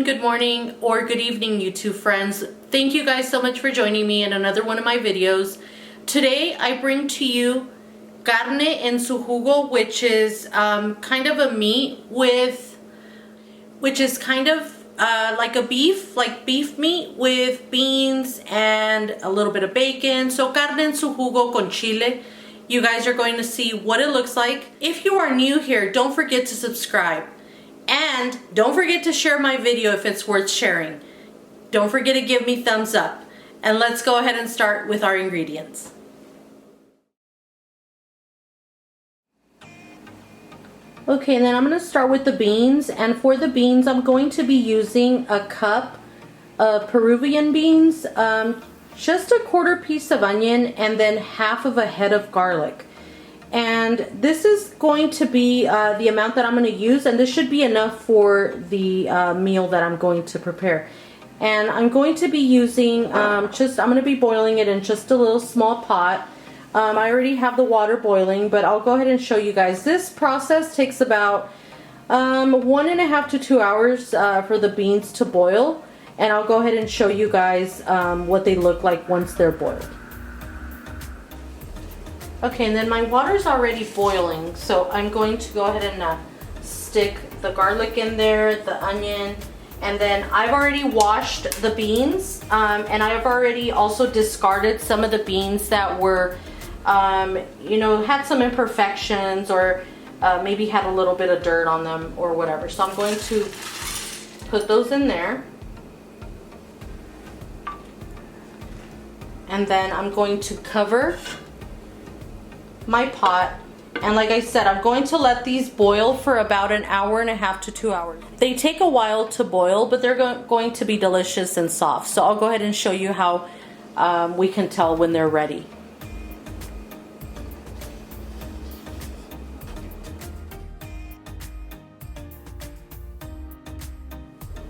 good morning, or good evening, YouTube friends. Thank you guys so much for joining me in another one of my videos. Today I bring to you carne en su jugo, which is kind of a meat which is kind of like a beef meat with beans and a little bit of bacon. So carne en su jugo con chile. You guys are going to see what it looks like. If you are new here, don't forget to subscribe. And don't forget to share my video if it's worth sharing. Don't forget to give me thumbs up. And let's go ahead and start with our ingredients. Okay, and then I'm going to start with the beans. And for the beans, I'm going to be using a cup of Peruvian beans, just a quarter piece of onion, and then half of a head of garlic. And this is going to be the amount that I'm going to use, and this should be enough for the meal that I'm going to prepare. And I'm going to be using, I'm going to be boiling it in just a little small pot. I already have the water boiling, but I'll go ahead and show you guys. This process takes about 1.5 to 2 hours for the beans to boil. And I'll go ahead and show you guys what they look like once they're boiled. Okay, and then my water's already boiling, so I'm going to go ahead and stick the garlic in there, the onion, and then I've already washed the beans, and I've already also discarded some of the beans that were, you know, had some imperfections or maybe had a little bit of dirt on them or whatever. So I'm going to put those in there. And then I'm going to cover my pot, and like I said, I'm going to let these boil for about 1.5 to 2 hours. They take a while to boil, but they're going to be delicious and soft. So I'll go ahead and show you how we can tell when they're ready.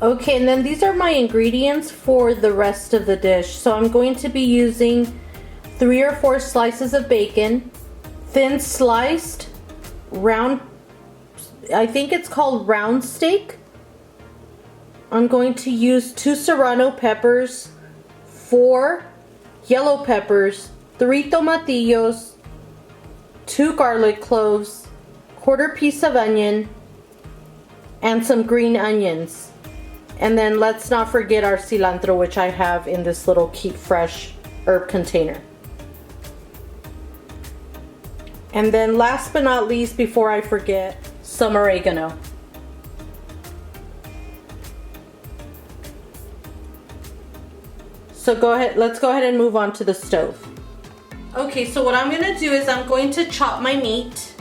Okay, and then these are my ingredients for the rest of the dish. So I'm going to be using 3 or 4 slices of bacon, thin sliced round, I think it's called round steak. I'm going to use 2 serrano peppers, 4 yellow peppers, 3 tomatillos, 2 garlic cloves, quarter piece of onion, and some green onions. And then let's not forget our cilantro, which I have in this little keep fresh herb container. And then last but not least, before I forget, some oregano. So let's go ahead and move on to the stove. Okay, so what I'm gonna do is I'm going to chop my meat.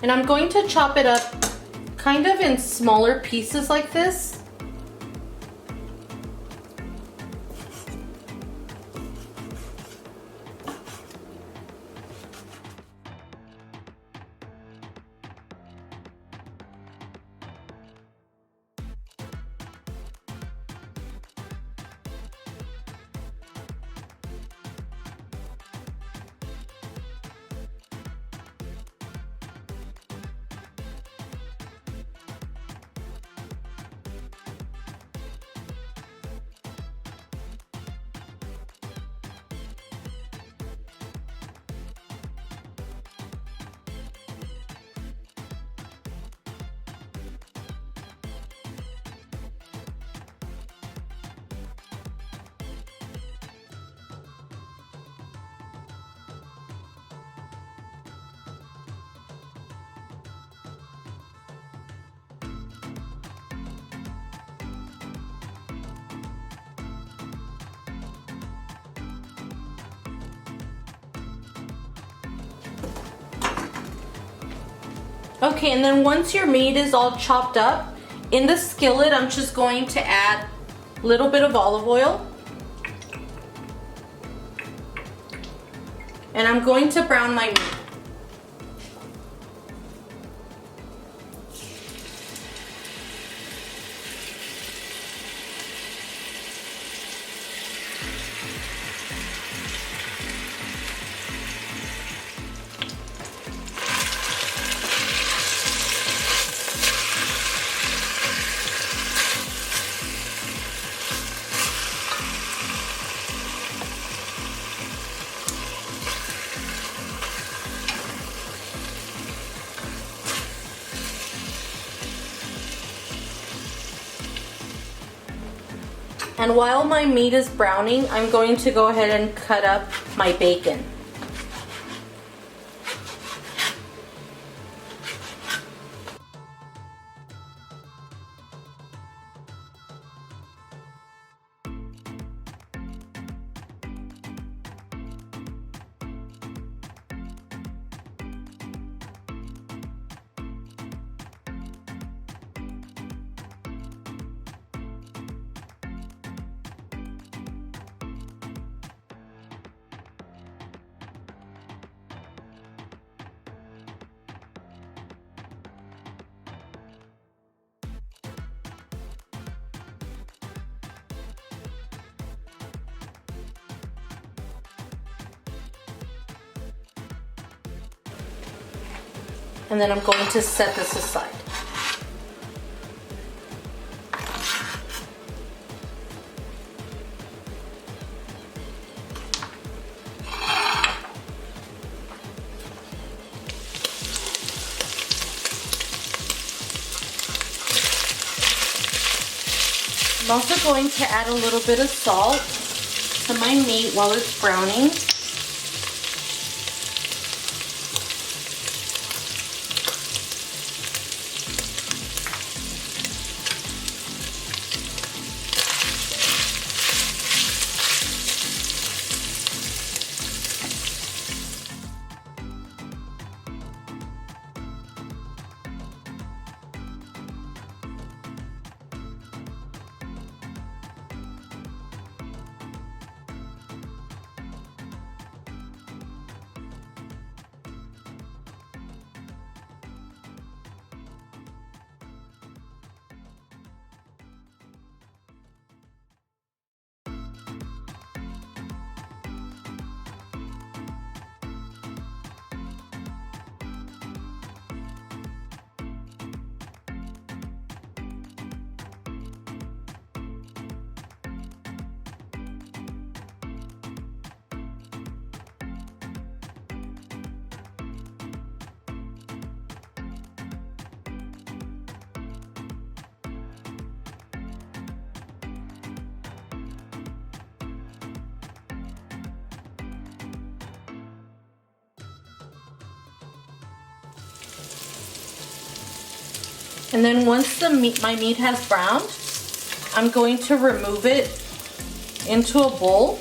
And I'm going to chop it up kind of in smaller pieces like this. Okay, and then once your meat is all chopped up, in the skillet I'm just going to add a little bit of olive oil. And I'm going to brown my meat. And while my meat is browning, I'm going to go ahead and cut up my bacon. And then I'm going to set this aside. I'm also going to add a little bit of salt to my meat while it's browning. And then once my meat has browned, I'm going to remove it into a bowl.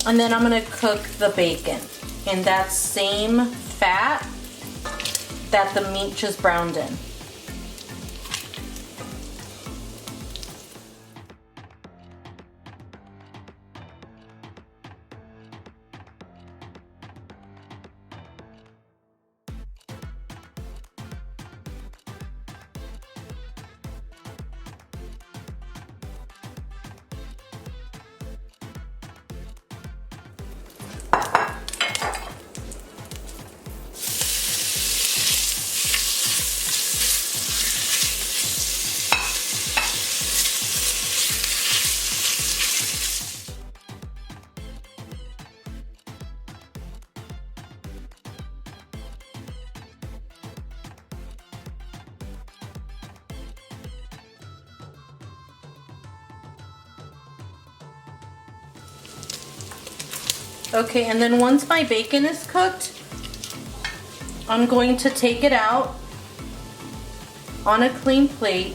And then I'm going to cook the bacon in that same fat that the meat just browned in. Okay, and then once my bacon is cooked, I'm going to take it out on a clean plate.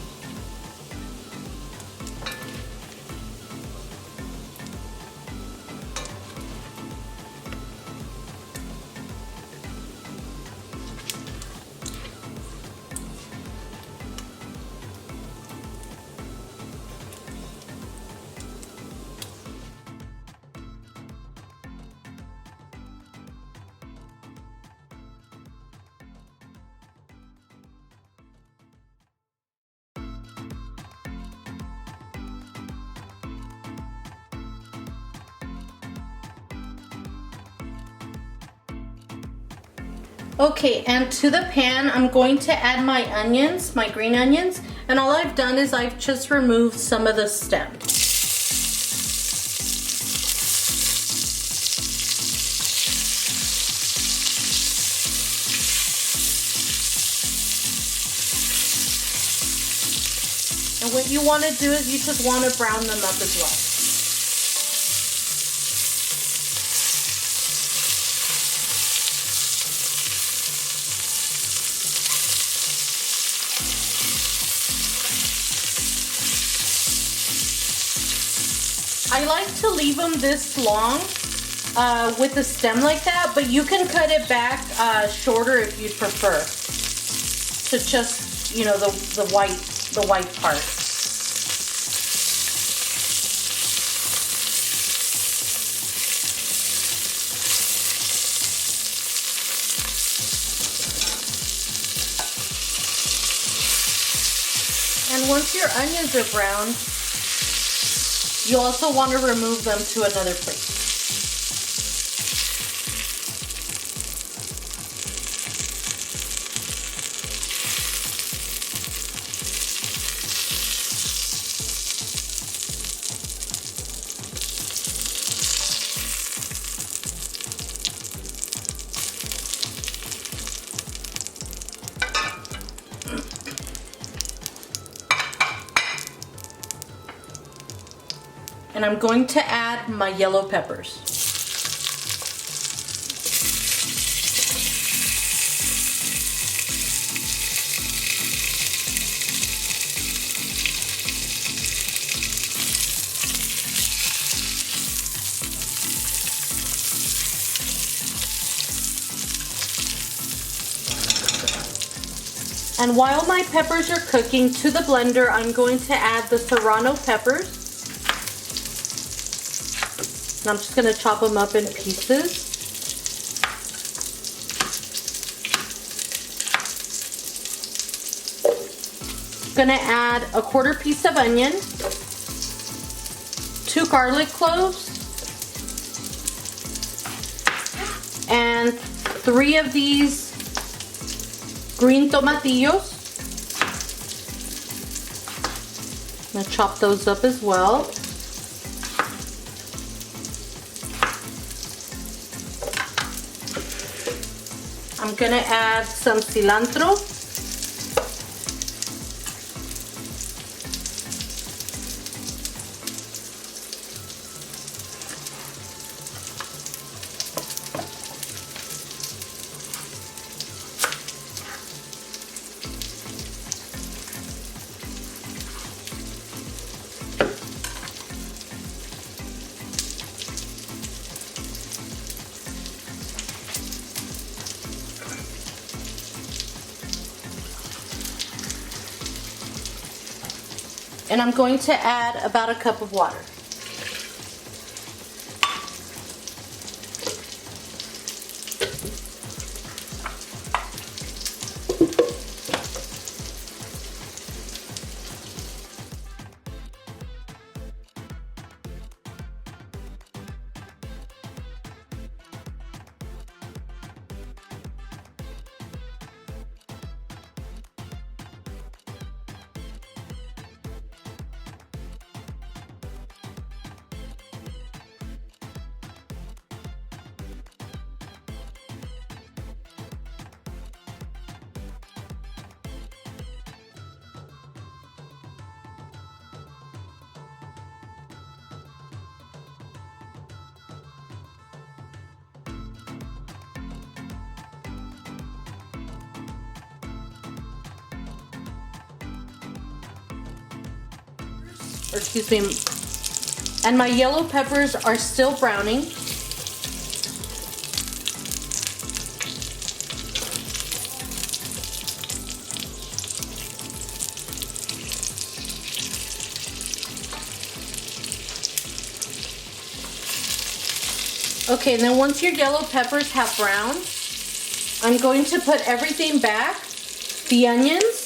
Okay, and to the pan, I'm going to add my onions, my green onions, and all I've done is I've just removed some of the stem. And what you want to do is you just want to brown them up as well. I like to leave them this long with the stem like that, but you can cut it back shorter if you prefer. To just, you know, the white part. And once your onions are brown, you also want to remove them to another plate. And I'm going to add my yellow peppers. And while my peppers are cooking, to the blender, I'm going to add the serrano peppers. And I'm just going to chop them up in pieces. I'm going to add a quarter piece of onion, 2 garlic cloves, and 3 of these green tomatillos. I'm going to chop those up as well. I'm going to add some cilantro. And I'm going to add about a cup of water. Or excuse me, and my yellow peppers are still browning. Okay, and then once your yellow peppers have browned, I'm going to put everything back, the onions,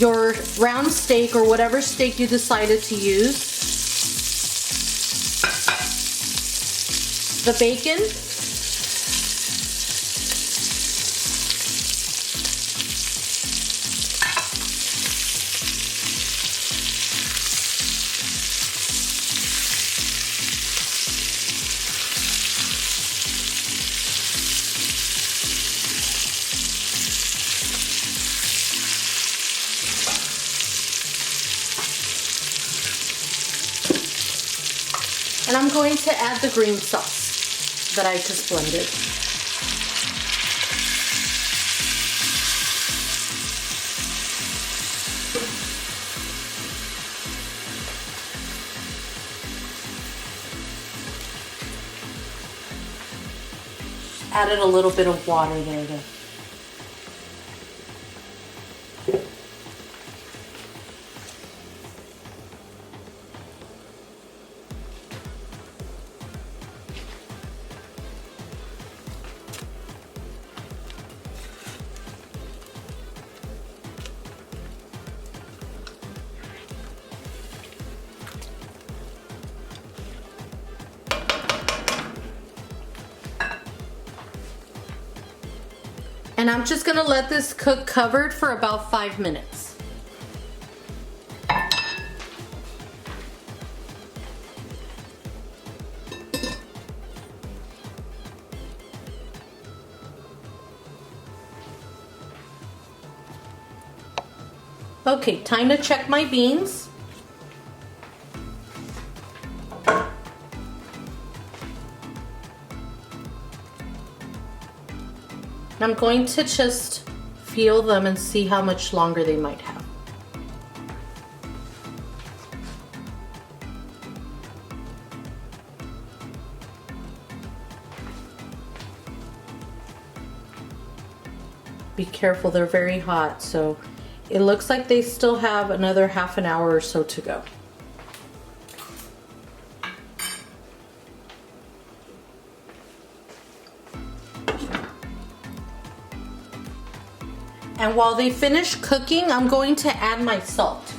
your round steak or whatever steak you decided to use, the bacon. And I'm going to add the green sauce that I just blended. Added a little bit of water there though. And I'm just gonna let this cook covered for about 5 minutes. Okay, time to check my beans. I'm going to just feel them and see how much longer they might have. Be careful, they're very hot, so it looks like they still have another half an hour or so to go. And while they finish cooking, I'm going to add my salt.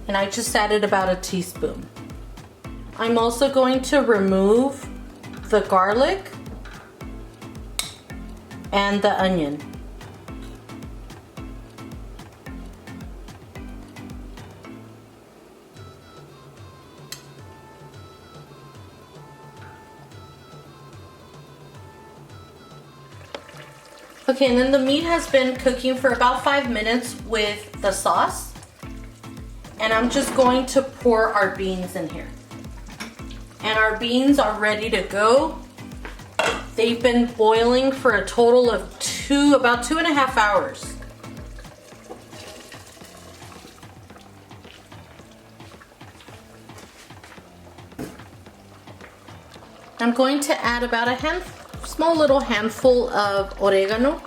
And I just added about a teaspoon. I'm also going to remove the garlic and the onion. Okay, and then the meat has been cooking for about 5 minutes with the sauce. And I'm just going to pour our beans in here. And our beans are ready to go. They've been boiling for a total of about 2.5 hours. I'm going to add about a small little handful of oregano.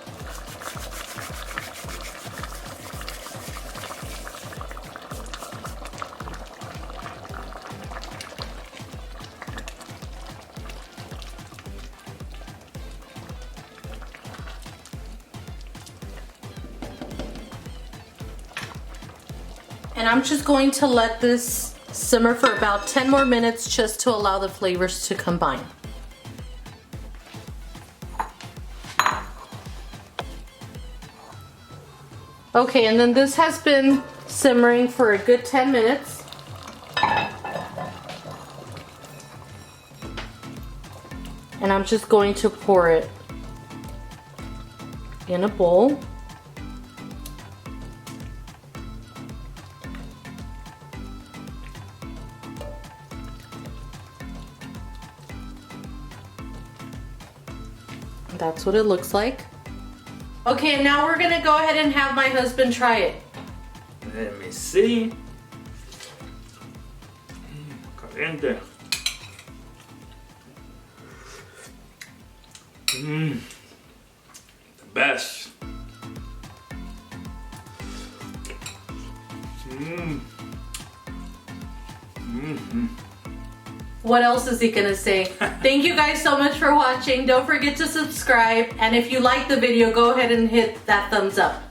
And I'm just going to let this simmer for about 10 more minutes just to allow the flavors to combine. Okay, and then this has been simmering for a good 10 minutes. And I'm just going to pour it in a bowl. That's what it looks like. Okay, and now we're gonna go ahead and have my husband try it. Let me see. Caliente. The best. What else is he gonna say? Thank you guys so much for watching. Don't forget to subscribe. And if you like the video, go ahead and hit that thumbs up.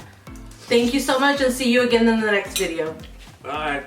Thank you so much and see you again in the next video. Bye.